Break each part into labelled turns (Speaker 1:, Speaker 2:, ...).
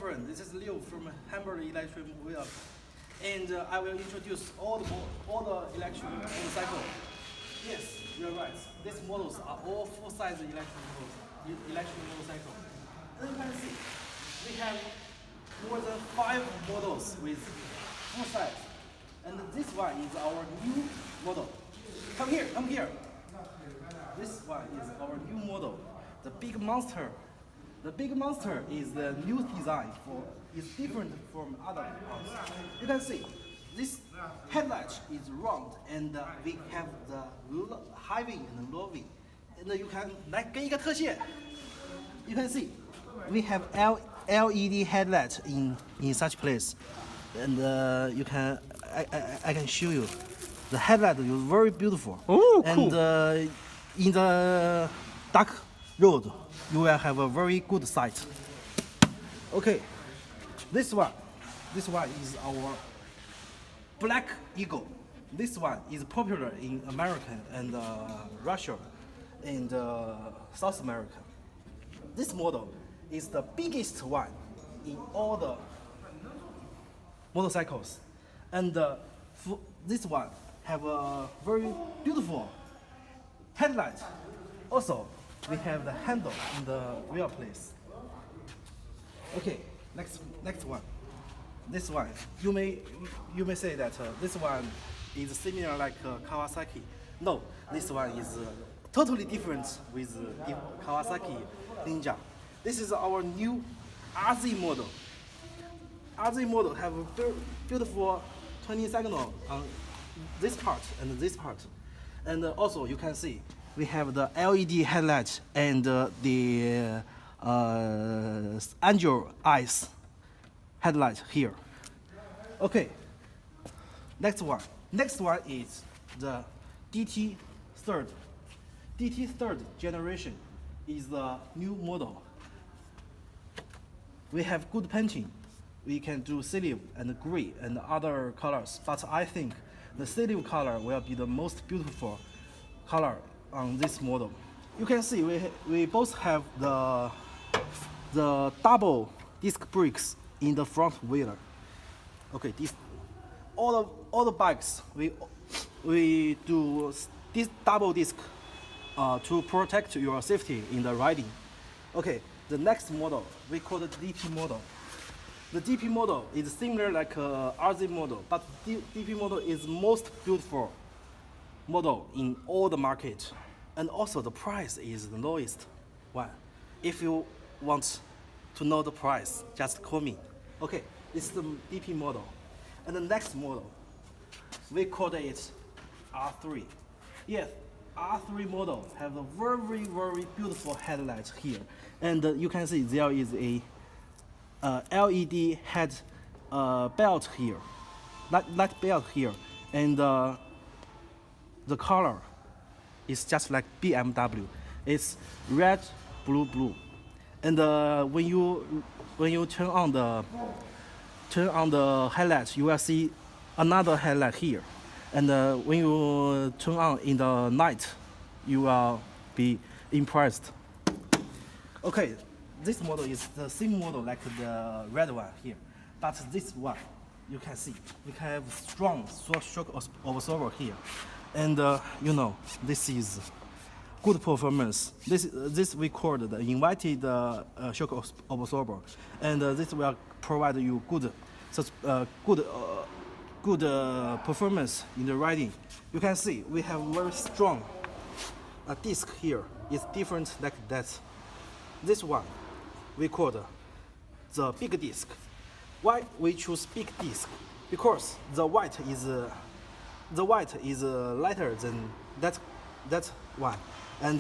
Speaker 1: friend. This is Leo from HANBIRD Electric Wheel, and I will introduce all the electric motorcycle. Yes, you're right. These models are all full-size electric motorcycle. As you can see, we have more than 5 models with full size, and this one is our new model. Come here, come here. This one is our new model, the Big Monster. The Big Monster is the new design is different from other cars. You can see this headlight is round, and we have the high wing and low wing. And you can 来给一个特写. You can see we have LED headlight in such place, and you can I can show you. The headlight is very beautiful.
Speaker 2: Oh, cool.
Speaker 1: And in the dark road, you will have a very good sight. Okay, this one is our Black Eagle. This one is popular in America and Russia and South America. This model is the biggest one in all the motorcycles, and this one have a very beautiful headlight. Also, we have the handle in the rear place. Okay, next one. This one, you may say that this one is similar like Kawasaki. No, this one is totally different with Kawasaki Ninja. This is our new RZ model. RZ model have a very beautiful 20 signal on this part and this part. And also you can see we have the LED headlight and the angel eyes headlight here. Okay, next one is the DT third generation is the new model. We have good painting. We can do silver and gray and other colors, but I think the silver color will be the most beautiful color on this model. You can see we both have the double disc brakes in the front wheel. Okay, all the bikes we do this double disc to protect your safety in the riding. Okay, the next model we call the DP model. The DP model is similar like RZ model, but DP model is most beautiful model in all the market, and also the price is the lowest one. If you want to know the price, just call me. Okay, this is the DP model, and the next model we call it R3. Yes, R3 model have a very beautiful headlight here, and you can see there is a LED head belt here, light belt here, and the color is just like BMW. It's red, blue, and when you turn on the headlight, you will see another headlight here, and when you turn on in the night, you will be impressed. Okay. This model is the same model like the red one here, but this one, you can see, we have strong shock absorber here, and you know, this is good performance. This we call the inverted shock absorber, and this will provide you good performance in the riding. You can see we have very strong disc here. It's different like that. This one we call the big disc. Why we choose big disc? Because the white is lighter than that one, and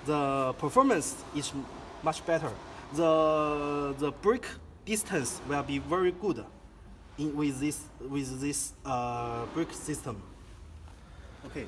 Speaker 1: the performance is much better. The brake distance will be very good with this brake system. Okay.